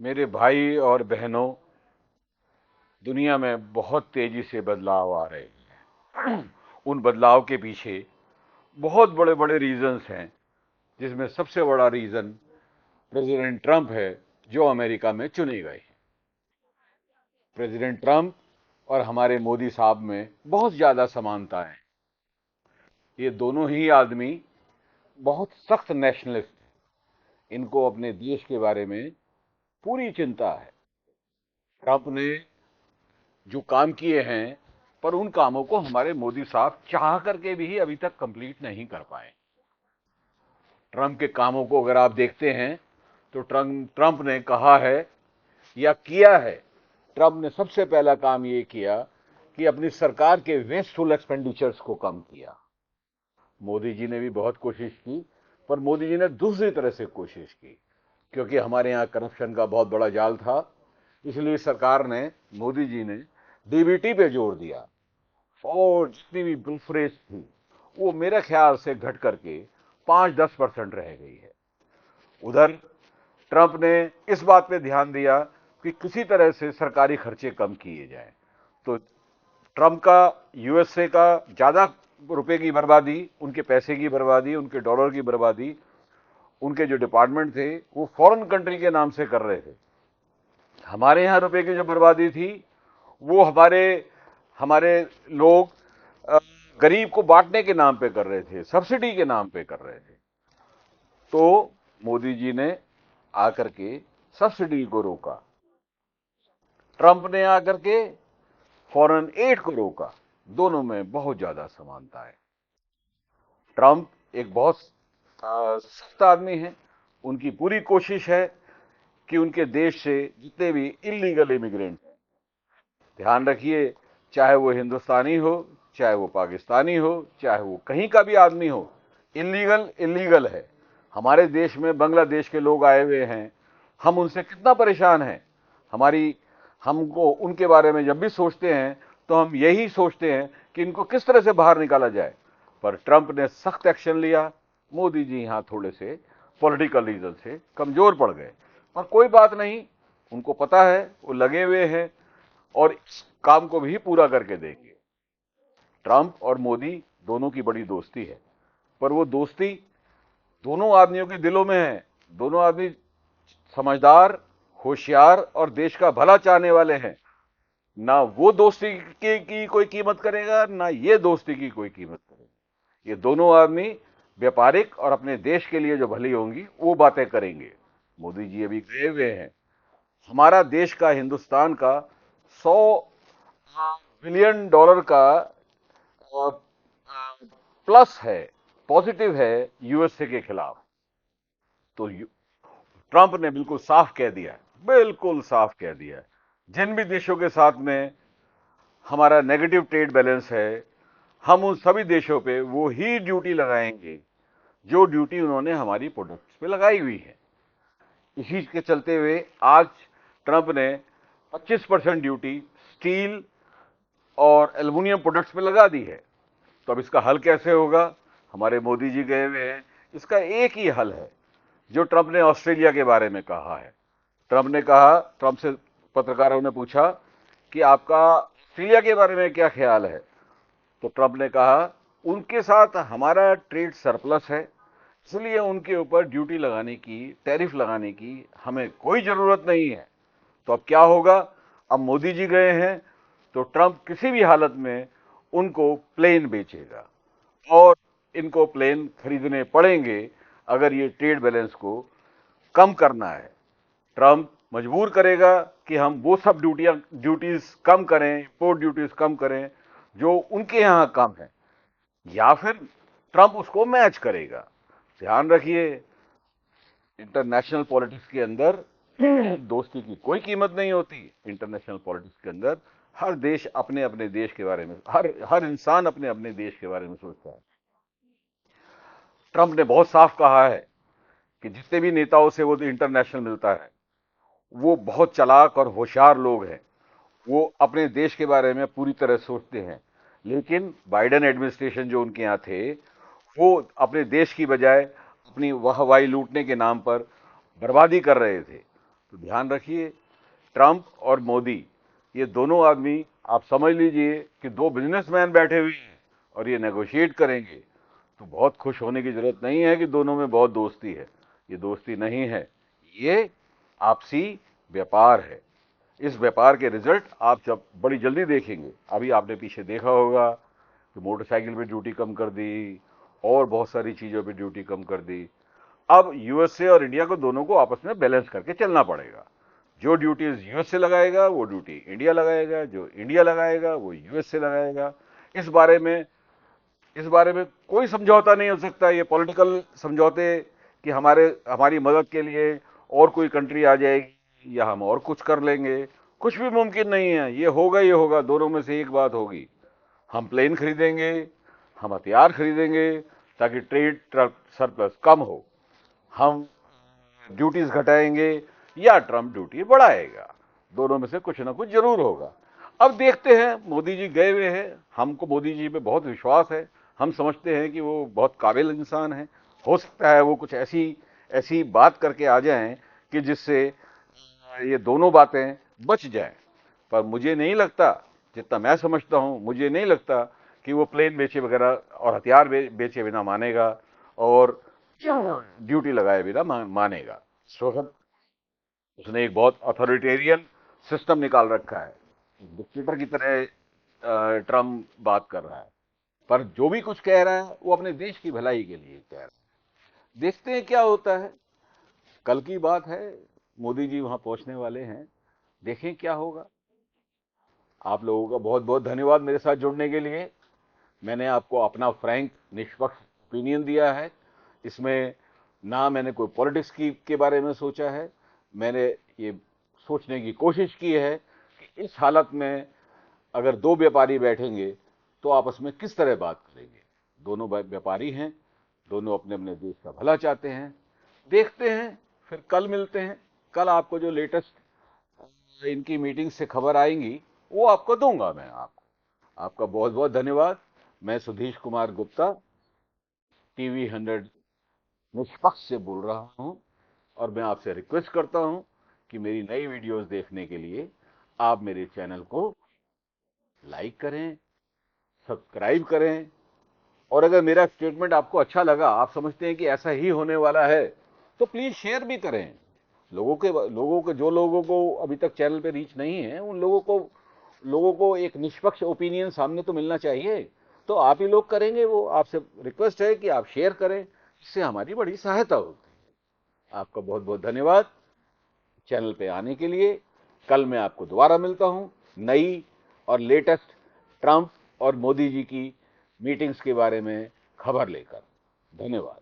मेरे भाई और बहनों, दुनिया में बहुत तेजी से बदलाव आ रहे हैं। उन बदलाव के पीछे बहुत बड़े बड़े रीजंस हैं, जिसमें सबसे बड़ा रीजन प्रेसिडेंट ट्रंप है, जो अमेरिका में चुने गए। प्रेसिडेंट ट्रंप और हमारे मोदी साहब में बहुत ज्यादा समानता है। ये दोनों ही आदमी बहुत सख्त नेशनलिस्ट हैं। इनको अपने देश के बारे में पूरी चिंता है। ट्रंप ने जो काम किए हैं, पर उन कामों को हमारे मोदी साहब चाह करके भी अभी तक कंप्लीट नहीं कर पाए। ट्रंप के कामों को अगर आप देखते हैं तो ट्रंप ने कहा है या किया है। ट्रंप ने सबसे पहला काम ये किया कि अपनी सरकार के वेस्टफुल एक्सपेंडिचर्स को कम किया। मोदी जी ने भी बहुत कोशिश की, पर मोदी जी ने दूसरी तरह से कोशिश की, क्योंकि हमारे यहाँ करप्शन का बहुत बड़ा जाल था। इसलिए सरकार ने, मोदी जी ने डीबीटी पे जोर दिया, और जितनी भी बिल्फरेज थी वो मेरे ख्याल से घट करके 5-10% रह गई है। उधर ट्रंप ने इस बात पे ध्यान दिया कि किसी तरह से सरकारी खर्चे कम किए जाएं। तो ट्रंप का यूएसए का ज्यादा रुपए की बर्बादी, उनके पैसे की बर्बादी, उनके डॉलर की बर्बादी, उनके जो डिपार्टमेंट थे वो फॉरेन कंट्री के नाम से कर रहे थे। हमारे यहां रुपए की जो बर्बादी थी वो हमारे हमारे लोग अ, गरीब को बांटने के नाम पे कर रहे थे, सब्सिडी के नाम पे कर रहे थे। तो मोदी जी ने आकर के सब्सिडी को रोका, ट्रंप ने आकर के फॉरेन एड को रोका। दोनों में बहुत ज्यादा समानता है। ट्रंप एक बहुत सख्त आदमी है। उनकी पूरी कोशिश है कि उनके देश से जितने भी इलीगल इमिग्रेंट हैं, ध्यान रखिए, चाहे वो हिंदुस्तानी हो, चाहे वो पाकिस्तानी हो, चाहे वो कहीं का भी आदमी हो, इलीगल इलीगल है। हमारे देश में बांग्लादेश के लोग आए हुए हैं, हम उनसे कितना परेशान हैं। हमारी हमको उनके बारे में जब भी सोचते हैं तो हम यही सोचते हैं कि इनको किस तरह से बाहर निकाला जाए। पर ट्रंप ने सख्त एक्शन लिया। मोदी जी यहां थोड़े से पॉलिटिकल रीजन से कमजोर पड़ गए, पर कोई बात नहीं, उनको पता है, वो लगे हुए हैं और इस काम को भी पूरा करके देंगे। ट्रंप और मोदी दोनों की बड़ी दोस्ती है, पर वो दोस्ती दोनों आदमियों के दिलों में है। दोनों आदमी समझदार, होशियार और देश का भला चाहने वाले हैं। ना वो दोस्ती की कोई कीमत करेगा, ना ये दोस्ती की कोई कीमत करेगा। ये दोनों आदमी व्यापारिक और अपने देश के लिए जो भली होंगी वो बातें करेंगे। मोदी जी अभी गए हुए हैं। हमारा देश का, हिंदुस्तान का 100 बिलियन डॉलर का प्लस है, पॉजिटिव है यूएसए के खिलाफ। तो ट्रंप ने बिल्कुल साफ कह दिया, बिल्कुल साफ कह दिया, जिन भी देशों के साथ में हमारा नेगेटिव ट्रेड बैलेंस है, हम उन सभी देशों पे वो ही ड्यूटी लगाएंगे जो ड्यूटी उन्होंने हमारी प्रोडक्ट्स पे लगाई हुई है। इसी के चलते हुए आज ट्रंप ने 25% ड्यूटी स्टील और एल्युमिनियम प्रोडक्ट्स पे लगा दी है। तो अब इसका हल कैसे होगा? हमारे मोदी जी गए हुए हैं। इसका एक ही हल है, जो ट्रंप ने ऑस्ट्रेलिया के बारे में कहा है। ट्रंप से पत्रकारों ने पूछा कि आपका ऑस्ट्रेलिया के बारे में क्या ख्याल है। तो ट्रंप ने कहा, उनके साथ हमारा ट्रेड सरप्लस है, इसलिए उनके ऊपर ड्यूटी लगाने की, टैरिफ लगाने की हमें कोई जरूरत नहीं है। तो अब क्या होगा? अब मोदी जी गए हैं तो ट्रंप किसी भी हालत में उनको प्लेन बेचेगा, और इनको प्लेन खरीदने पड़ेंगे अगर ये ट्रेड बैलेंस को कम करना है। ट्रंप मजबूर करेगा कि हम वो सब ड्यूटीज कम करें, इंपोर्ट ड्यूटीज कम करें जो उनके यहां कम है, या फिर ट्रंप उसको मैच करेगा। ध्यान रखिए, इंटरनेशनल पॉलिटिक्स के अंदर दोस्ती की कोई कीमत नहीं होती। इंटरनेशनल पॉलिटिक्स के अंदर हर देश अपने अपने देश के बारे में, हर इंसान अपने अपने देश के बारे में सोचता है। ट्रंप ने बहुत साफ कहा है कि जितने भी नेताओं से वो इंटरनेशनल मिलता है, वो बहुत चालाक और होशियार लोग हैं। वो अपने देश के बारे में पूरी तरह सोचते हैं। लेकिन बाइडेन एडमिनिस्ट्रेशन जो उनके यहां थे, वो अपने देश की बजाय अपनी वाहवाही लूटने के नाम पर बर्बादी कर रहे थे। तो ध्यान रखिए, ट्रंप और मोदी, ये दोनों आदमी, आप समझ लीजिए कि दो बिजनेसमैन बैठे हुए हैं और ये नेगोशिएट करेंगे, तो बहुत खुश होने की जरूरत नहीं है कि दोनों में बहुत दोस्ती है। ये दोस्ती नहीं है, ये आपसी व्यापार है। इस व्यापार के रिजल्ट आप जब बड़ी जल्दी देखेंगे। अभी आपने पीछे देखा होगा कि मोटरसाइकिल पे ड्यूटी कम कर दी और बहुत सारी चीजों पे ड्यूटी कम कर दी। अब यूएसए और इंडिया को, दोनों को आपस में बैलेंस करके चलना पड़ेगा। जो ड्यूटीज यूएसए लगाएगा वो ड्यूटी इंडिया लगाएगा, जो इंडिया लगाएगा वो यूएसए लगाएगा। इस बारे में कोई समझौता नहीं हो सकता। ये पॉलिटिकल समझौते कि हमारी मदद के लिए और कोई कंट्री आ जाएगी या हम और कुछ कर लेंगे, कुछ भी मुमकिन नहीं है। ये होगा, दोनों में से एक बात होगी। हम प्लेन खरीदेंगे, हम हथियार खरीदेंगे ताकि ट्रेड सरप्लस कम हो, हम ड्यूटीज घटाएंगे या ट्रंप ड्यूटी बढ़ाएगा। दोनों में से कुछ ना कुछ जरूर होगा। अब देखते हैं, मोदी जी गए हुए हैं, हमको मोदी जी पे बहुत विश्वास है। हम समझते हैं कि वो बहुत काबिल इंसान है। हो सकता है वो कुछ ऐसी ऐसी बात करके आ जाएं कि जिससे ये दोनों बातें बच जाएं। पर मुझे नहीं लगता, जितना मैं समझता हूं, मुझे नहीं लगता कि वो प्लेन बेचे वगैरह और हथियार बेचे बिना मानेगा और ड्यूटी लगाए बिना मानेगा। इस वक्त उसने एक बहुत अथॉरिटेरियन सिस्टम निकाल रखा है, डिक्टेटर की तरह ट्रम्प बात कर रहा है। पर जो भी कुछ कह रहा है वो अपने देश की भलाई के लिए कह रहा है। देखते हैं क्या होता है। कल की बात है, मोदी जी वहां पहुंचने वाले हैं, देखें क्या होगा। आप लोगों का बहुत बहुत धन्यवाद मेरे साथ जुड़ने के लिए। मैंने आपको अपना फ्रैंक निष्पक्ष ओपिनियन दिया है। इसमें ना मैंने कोई पॉलिटिक्स के बारे में सोचा है। मैंने ये सोचने की कोशिश की है कि इस हालत में अगर दो व्यापारी बैठेंगे तो आपस में किस तरह बात करेंगे। दोनों व्यापारी हैं, दोनों अपने अपने देश का भला चाहते हैं। देखते हैं, फिर कल मिलते हैं। कल आपको जो लेटेस्ट इनकी मीटिंग से खबर आएंगी वो आपको दूंगा मैं आपको। आपका बहुत बहुत धन्यवाद। मैं सुधीश कुमार गुप्ता, टीवी 100 निष्पक्ष से बोल रहा हूं और मैं आपसे रिक्वेस्ट करता हूं कि मेरी नई वीडियोस देखने के लिए आप मेरे चैनल को लाइक करें, सब्सक्राइब करें। और अगर मेरा स्टेटमेंट आपको अच्छा लगा, आप समझते हैं कि ऐसा ही होने वाला है, तो प्लीज शेयर भी करें। जो लोगों को अभी तक चैनल पे रीच नहीं है, उन लोगों को एक निष्पक्ष ओपिनियन सामने तो मिलना चाहिए। तो आप ही लोग करेंगे वो। आपसे रिक्वेस्ट है कि आप शेयर करें, इससे हमारी बड़ी सहायता होती है। आपका बहुत बहुत धन्यवाद चैनल पे आने के लिए। कल मैं आपको दोबारा मिलता हूं नई और लेटेस्ट ट्रंप और मोदी जी की मीटिंग्स के बारे में खबर लेकर। धन्यवाद।